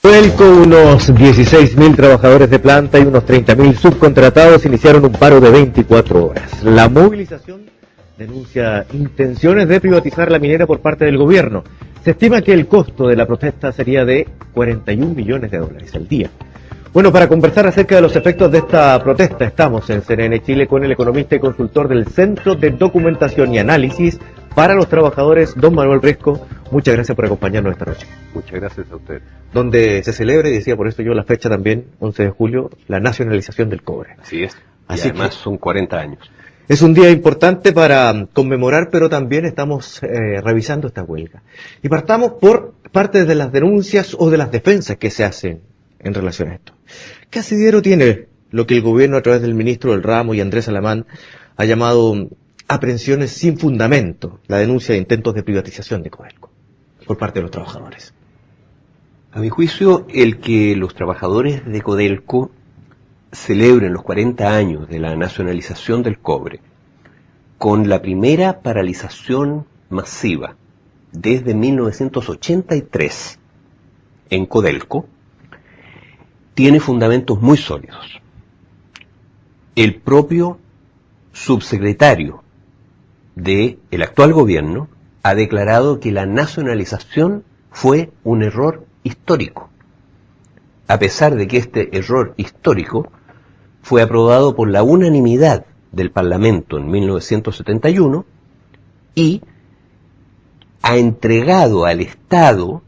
Codelco, unos 16.000 trabajadores de planta y unos 30.000 subcontratados iniciaron un paro de 24 horas. La movilización denuncia intenciones de privatizar la minera por parte del gobierno. Se estima que el costo de la protesta sería de 41 millones de dólares al día. Bueno, para conversar acerca de los efectos de esta protesta, estamos en CNN Chile con el economista y consultor del Centro de Documentación y Análisis para los Trabajadores, don Manuel Riesco. Muchas gracias por acompañarnos esta noche. Muchas gracias a usted. Donde se celebra, y decía por eso yo la fecha también, 11 de julio, la nacionalización del cobre. Así es. Así y además son 40 años. Es un día importante para conmemorar, pero también estamos revisando esta huelga. Y partamos por parte de las denuncias o de las defensas que se hacen en relación a esto. ¿Qué asidero tiene lo que el gobierno, a través del ministro del ramo y Andrés Alamán, ha llamado aprehensiones sin fundamento, la denuncia de intentos de privatización de Codelco por parte de los trabajadores? A mi juicio, el que los trabajadores de Codelco celebren los 40 años de la nacionalización del cobre con la primera paralización masiva desde 1983 en Codelco tiene fundamentos muy sólidos. El propio subsecretario del actual gobierno ha declarado que la nacionalización fue un error histórico, a pesar de que este error histórico fue aprobado por la unanimidad del Parlamento en 1971 y ha entregado al Estado,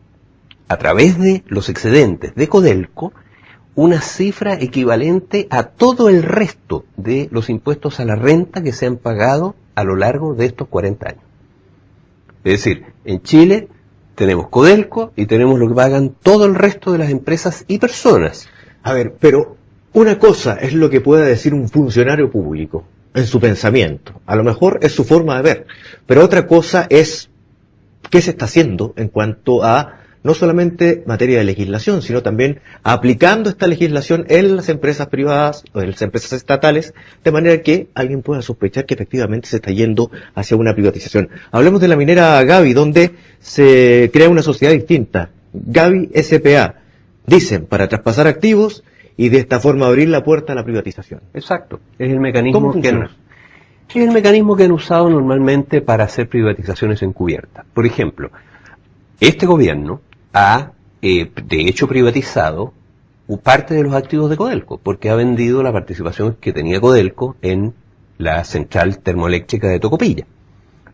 a través de los excedentes de Codelco, una cifra equivalente a todo el resto de los impuestos a la renta que se han pagado a lo largo de estos 40 años. Es decir, en Chile tenemos Codelco y tenemos lo que pagan todo el resto de las empresas y personas. A ver, pero una cosa es lo que pueda decir un funcionario público en su pensamiento. A lo mejor es su forma de ver. Pero otra cosa es qué se está haciendo en cuanto a no solamente materia de legislación, sino también aplicando esta legislación en las empresas privadas o en las empresas estatales, de manera que alguien pueda sospechar que efectivamente se está yendo hacia una privatización. Hablemos de la minera Gaby, donde se crea una sociedad distinta, Gaby S.p.A., dicen, para traspasar activos y de esta forma abrir la puerta a la privatización. Exacto. Es el mecanismo ¿Cómo funciona? es el mecanismo que han usado normalmente para hacer privatizaciones encubiertas. Por ejemplo, este gobierno ha, de hecho, privatizado parte de los activos de Codelco, porque ha vendido la participación que tenía Codelco en la central termoeléctrica de Tocopilla.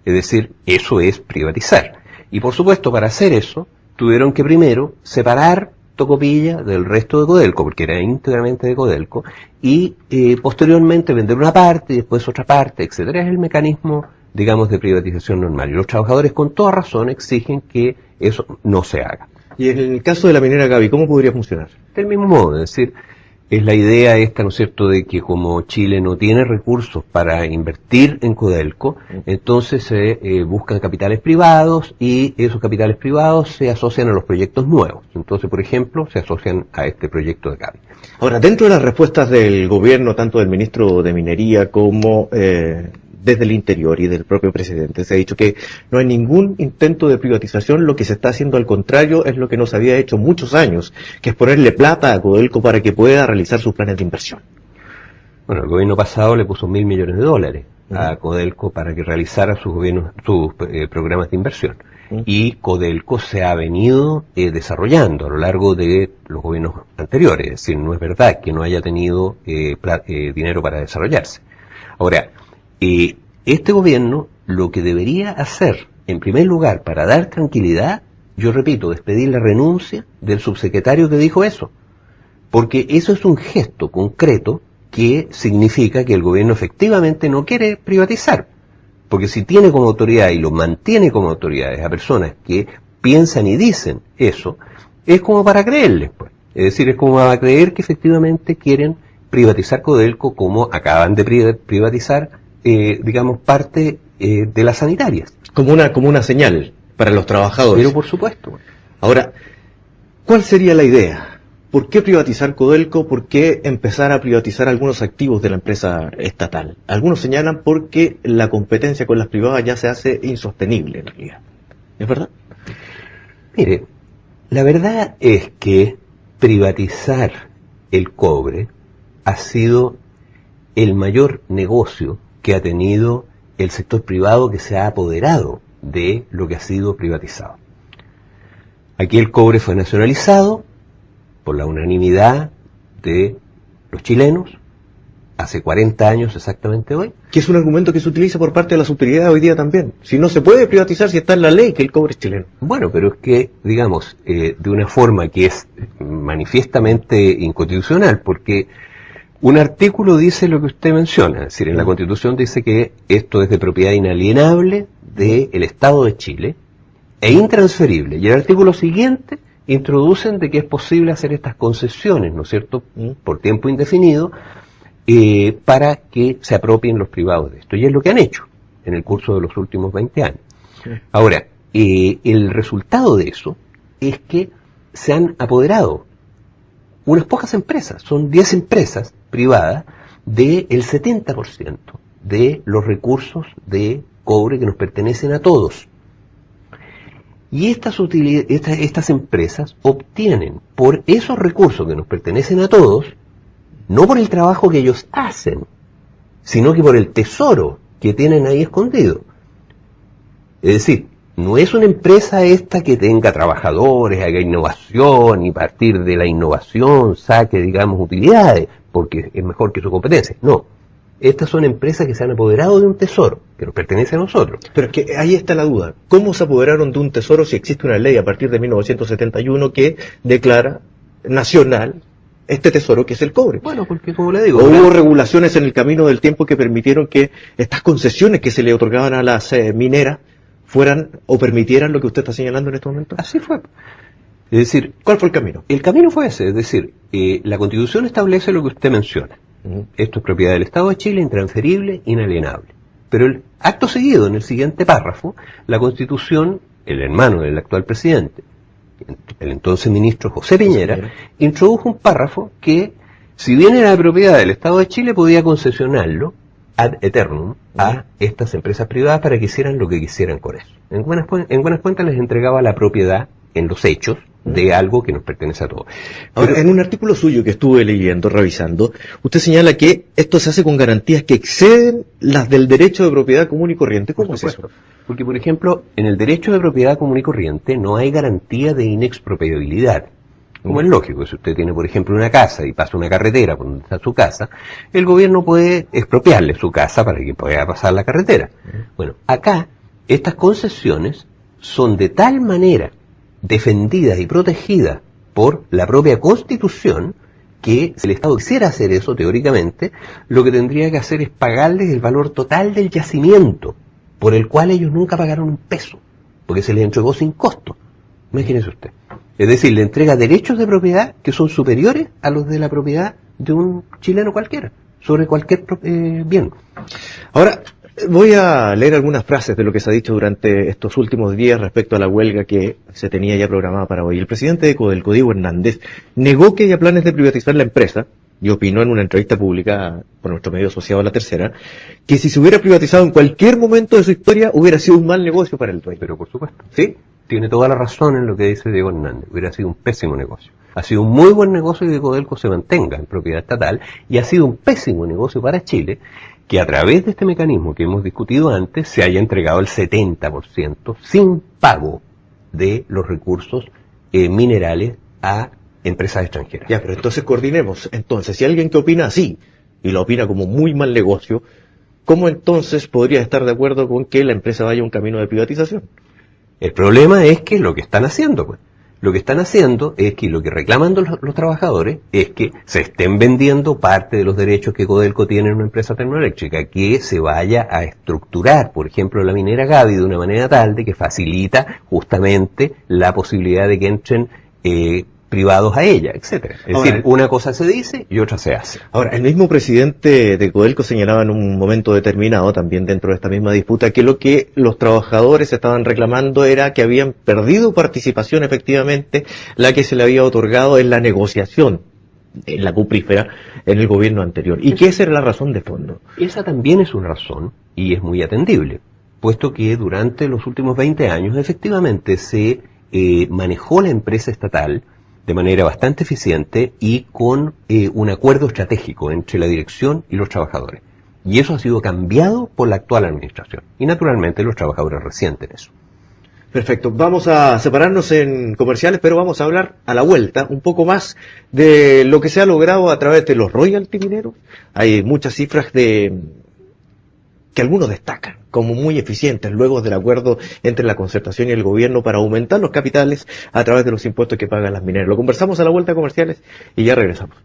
Es decir, eso es privatizar. Y por supuesto, para hacer eso, tuvieron que primero separar Tocopilla del resto de Codelco, porque era íntegramente de Codelco, y posteriormente vender una parte y después otra parte, etcétera. Es el mecanismo, digamos, de privatización normal. Y los trabajadores, con toda razón, exigen que eso no se haga. Y en el caso de la minera Gaby, ¿cómo podría funcionar? Del mismo modo, es decir, es la idea esta, ¿no es cierto?, de que como Chile no tiene recursos para invertir en Codelco, entonces se buscan capitales privados y esos capitales privados se asocian a los proyectos nuevos. Entonces, por ejemplo, se asocian a este proyecto de Gaby. Ahora, dentro de las respuestas del gobierno, tanto del ministro de Minería como desde el interior y del propio presidente, se ha dicho que no hay ningún intento de privatización, lo que se está haciendo al contrario es lo que no se había hecho muchos años, que es ponerle plata a Codelco para que pueda realizar sus planes de inversión. Bueno, el gobierno pasado le puso $1.000 millones a Codelco para que realizara sus programas de inversión. Y Codelco se ha venido desarrollando a lo largo de los gobiernos anteriores, es decir, no es verdad que no haya tenido dinero para desarrollarse. Ahora, este gobierno lo que debería hacer, en primer lugar, para dar tranquilidad, yo repito, es pedir la renuncia del subsecretario que dijo eso, porque eso es un gesto concreto que significa que el gobierno efectivamente no quiere privatizar, porque si tiene como autoridad y lo mantiene como autoridades a personas que piensan y dicen eso, es como para creerles, pues. Es decir, es como para creer que efectivamente quieren privatizar Codelco como acaban de privatizar digamos, parte de las sanitarias. Como una señal para los trabajadores. Pero por supuesto. Ahora, ¿cuál sería la idea? ¿Por qué privatizar Codelco? ¿Por qué empezar a privatizar algunos activos de la empresa estatal? Algunos señalan porque la competencia con las privadas ya se hace insostenible en realidad. ¿Es verdad? Mire, la verdad es que privatizar el cobre ha sido el mayor negocio que ha tenido el sector privado que se ha apoderado de lo que ha sido privatizado. Aquí el cobre fue nacionalizado por la unanimidad de los chilenos, hace 40 años exactamente hoy. Que es un argumento que se utiliza por parte de las autoridades hoy día también. Si no se puede privatizar, si está en la ley que el cobre es chileno. Bueno, pero es que, digamos, de una forma que es manifiestamente inconstitucional, porque un artículo dice lo que usted menciona, es decir, en la Constitución dice que esto es de propiedad inalienable del Estado de Chile e intransferible. Y el artículo siguiente introducen de que es posible hacer estas concesiones, ¿no es cierto?, por tiempo indefinido, para que se apropien los privados de esto. Y es lo que han hecho en el curso de los últimos 20 años. Ahora, el resultado de eso es que se han apoderado unas pocas empresas, son 10 empresas privadas, del 70% de los recursos de cobre que nos pertenecen a todos. Y estas empresas obtienen por esos recursos que nos pertenecen a todos, no por el trabajo que ellos hacen, sino que por el tesoro que tienen ahí escondido. Es decir, no es una empresa esta que tenga trabajadores, haga innovación y a partir de la innovación saque, digamos, utilidades, porque es mejor que su competencia. No. Estas son empresas que se han apoderado de un tesoro que nos pertenece a nosotros. Pero es que ahí está la duda. ¿Cómo se apoderaron de un tesoro si existe una ley a partir de 1971 que declara nacional este tesoro que es el cobre? Bueno, porque como le digo... Hubo regulaciones en el camino del tiempo que permitieron que estas concesiones que se le otorgaban a las mineras fueran o permitieran lo que usted está señalando en este momento. Así fue. Es decir... ¿Cuál fue el camino? El camino fue ese, es decir, la Constitución establece lo que usted menciona. Esto es propiedad del Estado de Chile, intransferible, inalienable. Pero el acto seguido, en el siguiente párrafo, la Constitución, el hermano del actual presidente, el entonces ministro José Piñera, introdujo un párrafo que, si bien era de propiedad del Estado de Chile, podía concesionarlo ad eternum a estas empresas privadas para que hicieran lo que quisieran con eso. En buenas cuentas les entregaba la propiedad en los hechos de algo que nos pertenece a todos. Ahora, en un artículo suyo que estuve leyendo, revisando, usted señala que esto se hace con garantías que exceden las del derecho de propiedad común y corriente. ¿Cómo es eso? Porque, por ejemplo, en el derecho de propiedad común y corriente no hay garantía de inexpropiabilidad. Como es lógico, si usted tiene, por ejemplo, una casa y pasa una carretera por donde está su casa, el gobierno puede expropiarle su casa para que pueda pasar la carretera. Bueno, acá, estas concesiones son de tal manera defendidas y protegidas por la propia Constitución, que si el Estado quisiera hacer eso, teóricamente, lo que tendría que hacer es pagarles el valor total del yacimiento, por el cual ellos nunca pagaron un peso, porque se les entregó sin costo. Imagínese usted. Es decir, le entrega derechos de propiedad que son superiores a los de la propiedad de un chileno cualquiera, sobre cualquier bien. Ahora, voy a leer algunas frases de lo que se ha dicho durante estos últimos días respecto a la huelga que se tenía ya programada para hoy. El presidente de Codelco, Diego Hernández, negó que haya planes de privatizar la empresa y opinó en una entrevista publicada por nuestro medio asociado a La Tercera, que si se hubiera privatizado en cualquier momento de su historia hubiera sido un mal negocio para el dueño. Pero por supuesto, sí, tiene toda la razón en lo que dice Diego Hernández. Hubiera sido un pésimo negocio. Ha sido un muy buen negocio que Codelco se mantenga en propiedad estatal y ha sido un pésimo negocio para Chile que a través de este mecanismo que hemos discutido antes se haya entregado el 70% sin pago de los recursos minerales a empresas extranjeras. Ya, pero entonces coordinemos. Entonces, si alguien que opina así, y lo opina como muy mal negocio, ¿cómo entonces podría estar de acuerdo con que la empresa vaya a un camino de privatización? El problema es que lo que están haciendo, pues. Lo que están haciendo es que lo que reclaman los trabajadores es que se estén vendiendo parte de los derechos que Codelco tiene en una empresa termoeléctrica, que se vaya a estructurar, por ejemplo, la minera Gaby de una manera tal de que facilita justamente la posibilidad de que entren privados a ella, etcétera. Es decir, una cosa se dice y otra se hace. Ahora, el mismo presidente de Codelco señalaba en un momento determinado, también dentro de esta misma disputa, que lo que los trabajadores estaban reclamando era que habían perdido participación efectivamente, la que se le había otorgado en la negociación, en la cuprífera, en el gobierno anterior. Y que esa era la razón de fondo. Esa también es una razón, y es muy atendible, puesto que durante los últimos 20 años efectivamente se manejó la empresa estatal de manera bastante eficiente y con un acuerdo estratégico entre la dirección y los trabajadores. Y eso ha sido cambiado por la actual administración. Y naturalmente los trabajadores resienten eso. Perfecto. Vamos a separarnos en comerciales, pero vamos a hablar a la vuelta un poco más de lo que se ha logrado a través de los royalty mineros. Hay muchas cifras que algunos destacan como muy eficientes luego del acuerdo entre la concertación y el gobierno para aumentar los capitales a través de los impuestos que pagan las mineras. Lo conversamos a la vuelta de comerciales y ya regresamos.